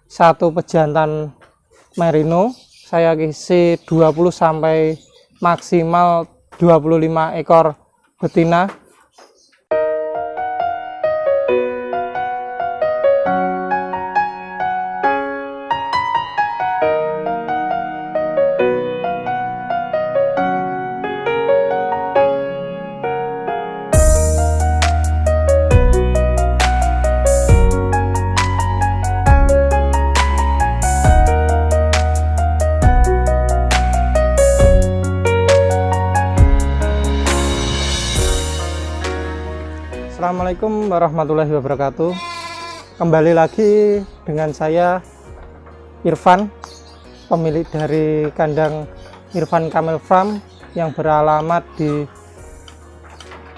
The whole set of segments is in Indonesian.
satu pejantan merino, saya isi 20 sampai maksimal 25 ekor betina. Assalamualaikum warahmatullahi wabarakatuh. Kembali lagi dengan saya Irfan, pemilik dari kandang Irfan Camel Farm yang beralamat di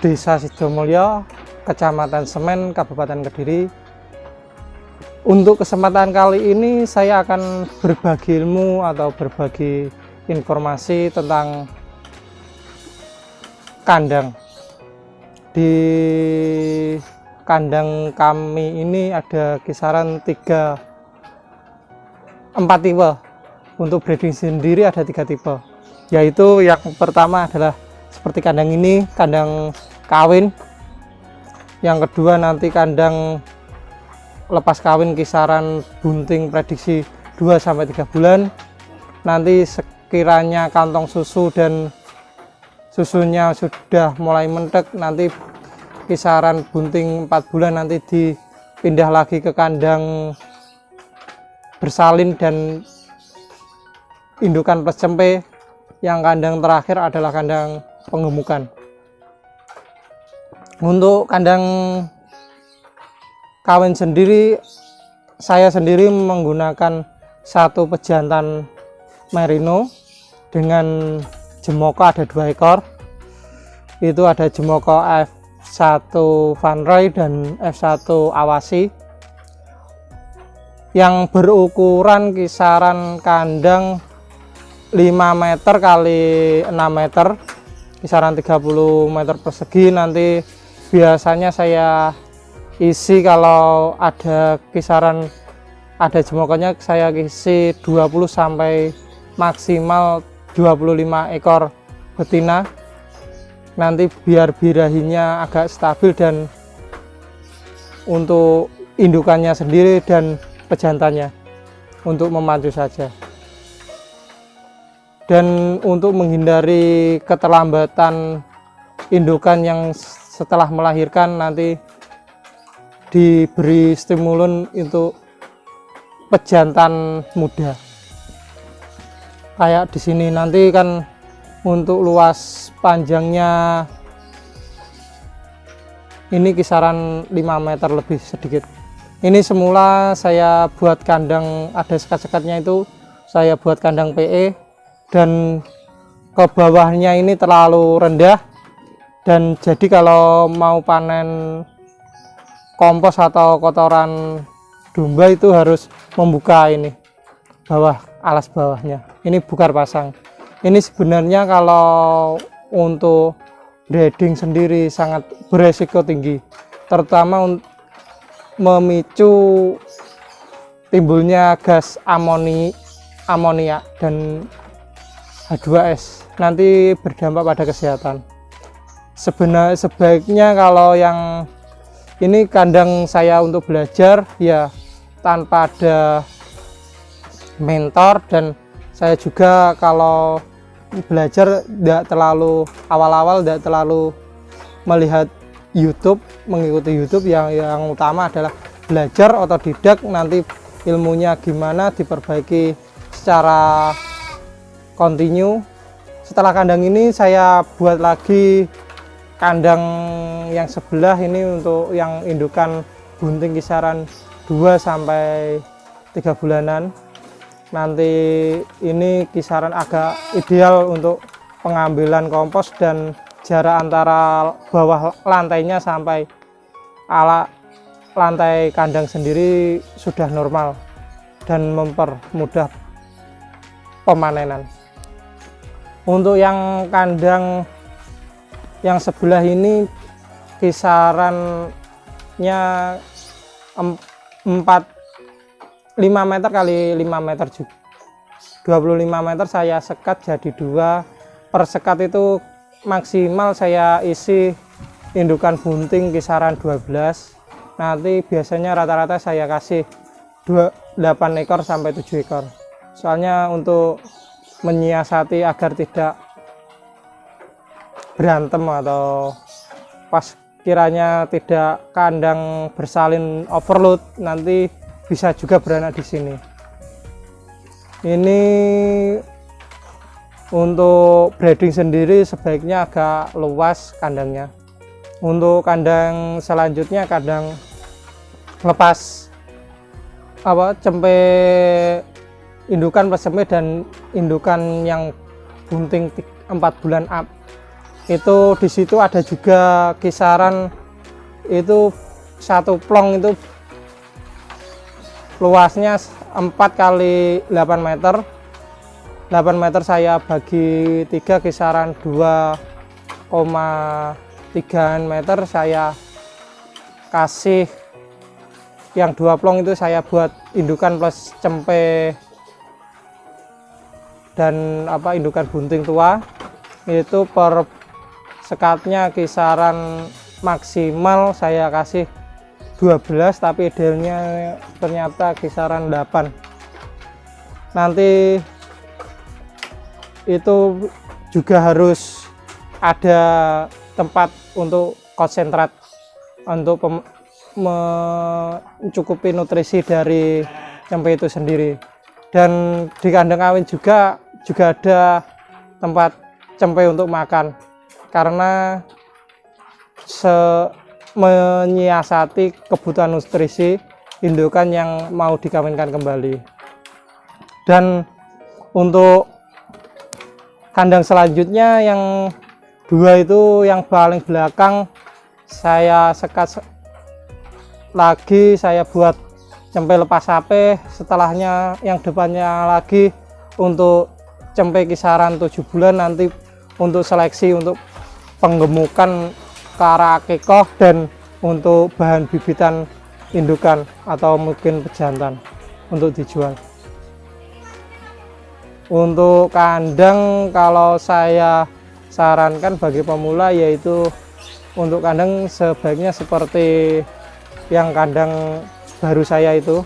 Desa Sidomulyo, Kecamatan Semen, Kabupaten Kediri. Untuk kesempatan kali ini saya akan berbagi ilmu atau berbagi informasi tentang kandang. Di kandang kami ini ada kisaran 4 tipe. Untuk breeding sendiri ada 3 tipe, yaitu yang pertama adalah seperti kandang ini, kandang kawin. Yang kedua nanti kandang lepas kawin kisaran bunting prediksi 2-3 bulan. Nanti sekiranya kantong susu dan susunya sudah mulai mentek, nanti kisaran bunting 4 bulan nanti dipindah lagi ke kandang bersalin dan indukan plus cempe. Yang kandang terakhir adalah kandang penggemukan. Untuk kandang kawin sendiri, saya sendiri menggunakan satu pejantan merino dengan jemoko ada 2 ekor. Itu ada jemoko F1 Van Roy dan F1 Awasi yang berukuran kisaran kandang 5 meter kali 6 meter, kisaran 30 meter persegi. Nanti biasanya saya isi, kalau ada kisaran ada jemokonya, saya isi 20 sampai maksimal 25 ekor betina. Nanti biar birahinya agak stabil dan untuk indukannya sendiri dan pejantannya untuk memacu saja. Dan untuk menghindari keterlambatan indukan yang setelah melahirkan, nanti diberi stimulun untuk pejantan muda. Kayak di sini nanti kan untuk luas panjangnya ini kisaran 5 meter lebih sedikit. Ini semula saya buat kandang, ada sekat-sekatnya itu saya buat kandang PE, dan ke bawahnya ini terlalu rendah, dan jadi kalau mau panen kompos atau kotoran domba itu harus membuka ini bawah, alas bawahnya. Ini bukar pasang. Ini sebenarnya kalau untuk breeding sendiri sangat beresiko tinggi, terutama memicu timbulnya gas amonia dan H2S, nanti berdampak pada kesehatan. Sebaiknya kalau yang ini kandang saya untuk belajar ya tanpa ada mentor, dan saya juga kalau belajar tidak terlalu awal-awal, tidak terlalu melihat YouTube, mengikuti YouTube. Yang utama adalah belajar otodidak, nanti ilmunya gimana diperbaiki secara kontinu. Setelah kandang ini saya buat lagi kandang yang sebelah ini untuk yang indukan bunting kisaran 2-3 bulanan. Nanti ini kisaran agak ideal untuk pengambilan kompos, dan jarak antara bawah lantainya sampai lantai kandang sendiri sudah normal dan mempermudah pemanenan. Untuk yang kandang yang sebelah ini kisarannya 4 5 meter kali 5 meter juga, 25 meter saya sekat jadi 2. Per sekat itu maksimal saya isi indukan bunting kisaran 12. Nanti biasanya rata-rata saya kasih 8 ekor sampai 7 ekor. Soalnya untuk menyiasati agar tidak berantem atau pas kiranya tidak kandang bersalin overload, nanti bisa juga beranak di sini. Ini untuk breeding sendiri sebaiknya agak luas kandangnya. Untuk kandang selanjutnya kandang lepas cempe indukan plus cempe dan indukan yang bunting 4 bulan up. Itu di situ ada juga kisaran itu satu plong itu luasnya 4 kali 8 meter. 8 meter saya bagi 3 kisaran 2,3 meter saya kasih yang 2 plong itu saya buat indukan plus cempe dan indukan bunting tua. Itu per sekatnya kisaran maksimal saya kasih 12, tapi idealnya ternyata kisaran 8. Nanti itu juga harus ada tempat untuk konsentrat untuk mencukupi nutrisi dari cempe itu sendiri. Dan di kandang kawin juga ada tempat cempe untuk makan, karena menyiasati kebutuhan nutrisi indukan yang mau dikawinkan kembali. Dan untuk kandang selanjutnya yang 2 itu yang paling belakang saya sekat lagi, saya buat cempe lepas sape. Setelahnya yang depannya lagi untuk cempe kisaran 7 bulan, nanti untuk seleksi untuk penggemukan ke arah akikoh dan untuk bahan bibitan indukan atau mungkin pejantan untuk dijual. Untuk kandang kalau saya sarankan bagi pemula yaitu untuk kandang sebaiknya seperti yang kandang baru saya itu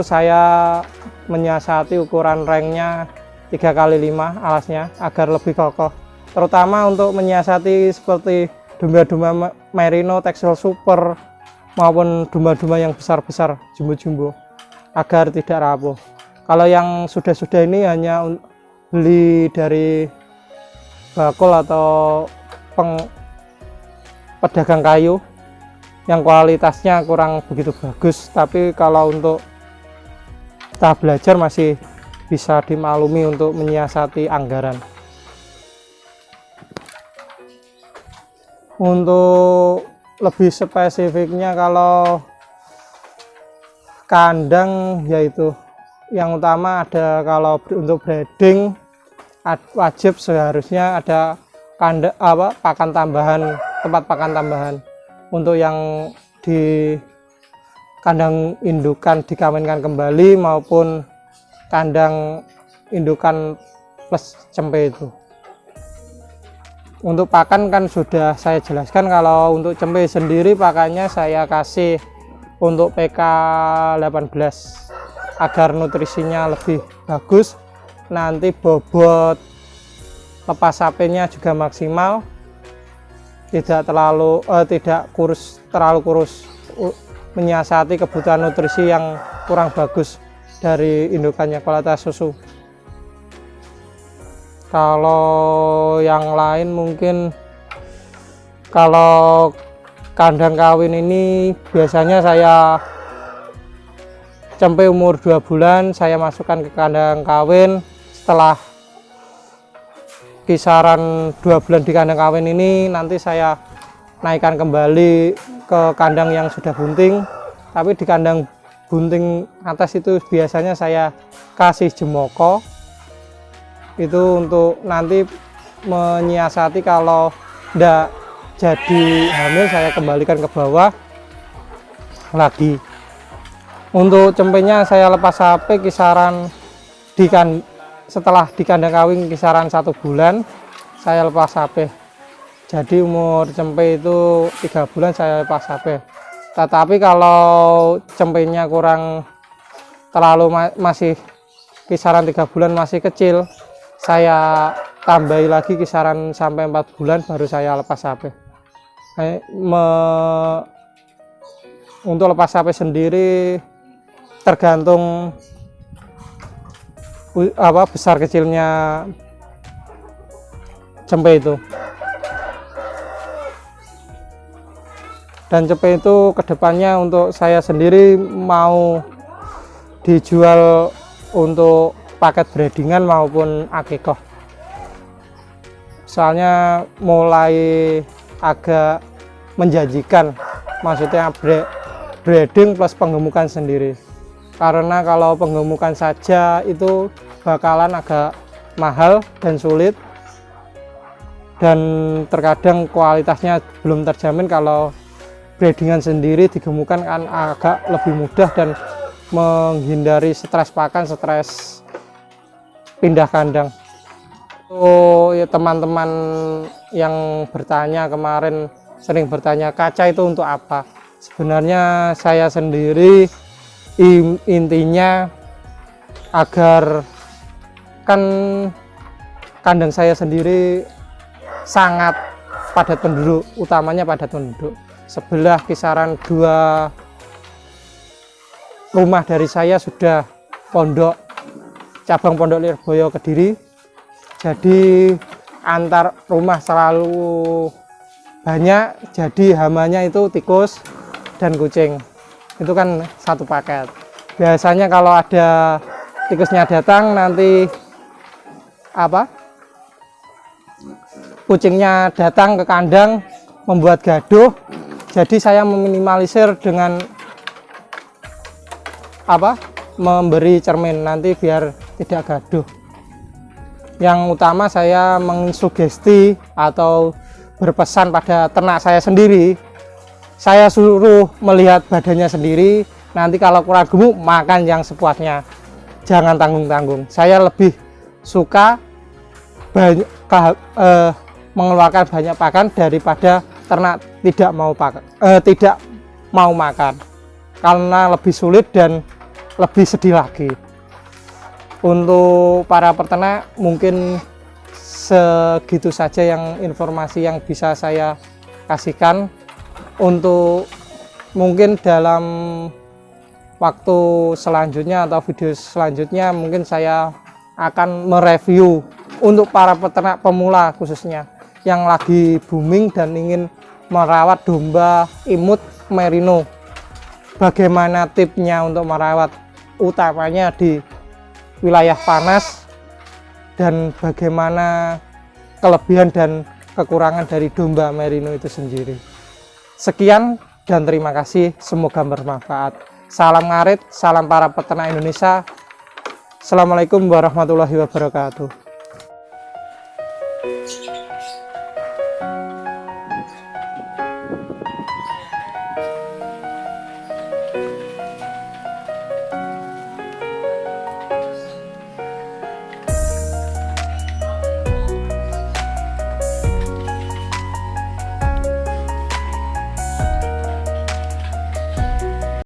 saya menyiasati ukuran ringnya 3x5 alasnya agar lebih kokoh, terutama untuk menyiasati seperti domba-domba merino, texel super maupun domba-domba yang besar-besar jumbo-jumbo agar tidak rapuh. Kalau yang sudah-sudah ini hanya beli dari bakul atau pedagang kayu yang kualitasnya kurang begitu bagus, tapi kalau untuk tahap belajar masih bisa dimaklumi untuk menyiasati anggaran. Untuk lebih spesifiknya kalau kandang yaitu yang utama ada, kalau untuk breeding wajib seharusnya ada pakan tambahan, tempat pakan tambahan untuk yang di kandang indukan dikawinkan kembali maupun kandang indukan plus cempe itu. Untuk pakan kan sudah saya jelaskan. Kalau untuk cempe sendiri pakannya saya kasih untuk PK 18 agar nutrisinya lebih bagus, nanti bobot lepas sapenya juga maksimal, tidak terlalu kurus, menyiasati kebutuhan nutrisi yang kurang bagus dari indukannya, kualitas susu. Kalau yang lain mungkin kalau kandang kawin ini biasanya saya cempe umur 2 bulan saya masukkan ke kandang kawin. Setelah kisaran 2 bulan di kandang kawin ini nanti saya naikkan kembali ke kandang yang sudah bunting, tapi di kandang bunting atas itu biasanya saya kasih jemoko itu untuk nanti menyiasati kalau tidak jadi hamil saya kembalikan ke bawah lagi. Untuk cempenya saya lepas HP kisaran setelah di kandang kawin kisaran 1 bulan saya lepas HP. Jadi umur cempe itu 3 bulan saya lepas HP. Tetapi kalau cempenya kurang terlalu masih kisaran 3 bulan masih kecil, saya tambahi lagi kisaran sampai 4 bulan baru saya lepas HP. Untuk lepas HP sendiri tergantung besar kecilnya cempe itu. Dan cempe itu kedepannya untuk saya sendiri mau dijual untuk paket breedingan maupun akikoh. Soalnya mulai agak menjanjikan, maksudnya breeding plus penggemukan sendiri. Karena kalau penggemukan saja itu bakalan agak mahal dan sulit, dan terkadang kualitasnya belum terjamin. Kalau breedingan sendiri digemukan kan agak lebih mudah dan menghindari stres pakan, stres pindah kandang. Oh ya, teman-teman yang bertanya kemarin sering bertanya kaca itu untuk apa? Sebenarnya saya sendiri intinya agar kan kandang saya sendiri sangat padat penduduk, utamanya padat penduduk. Sebelah kisaran 2 rumah dari saya sudah pondok, cabang Pondok Lirboyo Kediri. Jadi antar rumah selalu banyak, jadi hamanya itu tikus dan kucing. Itu kan satu paket. Biasanya kalau ada tikusnya datang, nanti kucingnya datang ke kandang membuat gaduh. Jadi saya meminimalisir dengan memberi cermin nanti biar tidak gaduh. Yang utama saya mensugesti atau berpesan pada ternak saya sendiri, saya suruh melihat badannya sendiri. Nanti kalau kurang gemuk, makan yang sepuasnya, jangan tanggung-tanggung. Saya lebih suka mengeluarkan banyak pakan daripada ternak tidak mau makan, karena lebih sulit dan lebih sedih lagi. Untuk para peternak mungkin segitu saja yang informasi yang bisa saya kasihkan. Untuk mungkin dalam waktu selanjutnya atau video selanjutnya mungkin saya akan mereview untuk para peternak pemula khususnya yang lagi booming dan ingin merawat domba imut merino. Bagaimana tipnya untuk merawat utamanya di wilayah panas, dan bagaimana kelebihan dan kekurangan dari domba merino itu sendiri. Sekian dan terima kasih, semoga bermanfaat. Salam ngarit, salam para peternak Indonesia. Assalamualaikum warahmatullahi wabarakatuh.